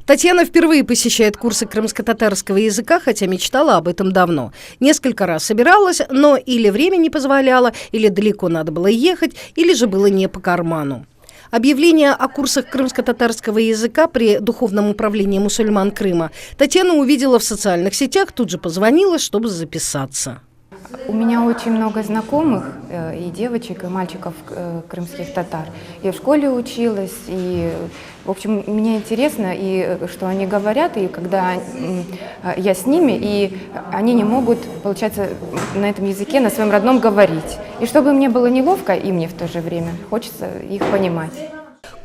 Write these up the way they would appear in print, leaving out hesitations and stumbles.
Татьяна впервые посещает курсы крымско-татарского языка, хотя мечтала об этом давно. Несколько раз собиралась, но или время не позволяло, или далеко надо было ехать, или же было не по карману. Объявление о курсах крымско-татарского языка при Духовном управлении мусульман Крыма Татьяна увидела в социальных сетях, тут же позвонила, чтобы записаться. У меня очень много знакомых, и девочек, и мальчиков крымских татар. Я в школе училась, и, в общем, мне интересно, и что они говорят, и когда я с ними, и они не могут, получается, на этом языке, на своем родном говорить. И чтобы мне было неловко, и мне в то же время, хочется их понимать.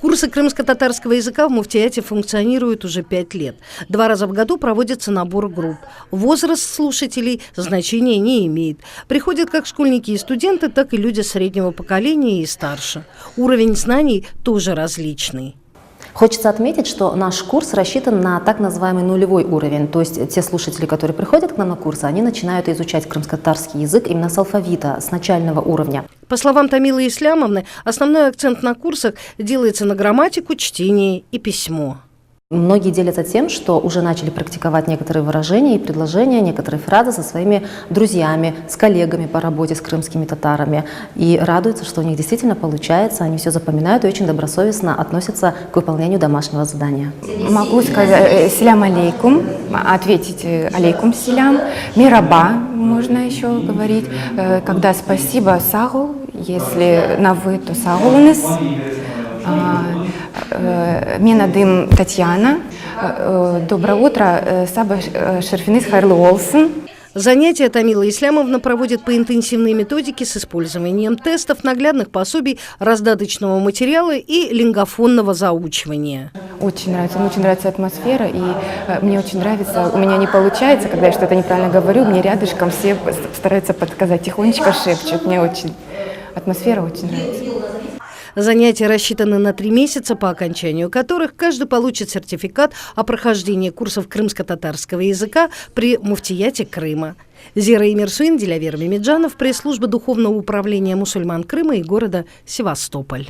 Курсы крымско-татарского языка в муфтияте функционируют уже 5 лет. 2 раза в году проводится набор групп. Возраст слушателей значения не имеет. Приходят как школьники и студенты, так и люди среднего поколения и старше. Уровень знаний тоже различный. Хочется отметить, что наш курс рассчитан на так называемый нулевой уровень, то есть те слушатели, которые приходят к нам на курсы, они начинают изучать крымско-татарский язык именно с алфавита, с начального уровня. По словам Тамилы Ислямовны, основной акцент на курсах делается на грамматику, чтение и письмо. Многие делятся тем, что уже начали практиковать некоторые выражения и предложения, некоторые фразы со своими друзьями, с коллегами по работе с крымскими татарами. И радуются, что у них действительно получается, они все запоминают и очень добросовестно относятся к выполнению домашнего задания. Могу сказать «селям алейкум», ответить «алейкум селям», «мираба» можно еще говорить, когда «спасибо» «сагул», если на «вы», то «сагулнес». Мен адым Татьяна. Доброе утро. Саба Шерфинис хайрлы олсын. Занятия Тамила Ислямовна проводит по интенсивной методике с использованием тестов, наглядных пособий, раздаточного материала и лингофонного заучивания. Очень нравится атмосфера, и мне очень нравится, у меня не получается, когда я что-то неправильно говорю, мне рядышком все стараются подсказать, тихонечко шепчут, атмосфера очень нравится. Занятия рассчитаны на 3 месяца, по окончанию которых каждый получит сертификат о прохождении курсов крымско-татарского языка при муфтияте Крыма. Зира Имирсуин, Дилявер Мемеджанов, пресс-служба Духовного управления мусульман Крыма и города Севастополь.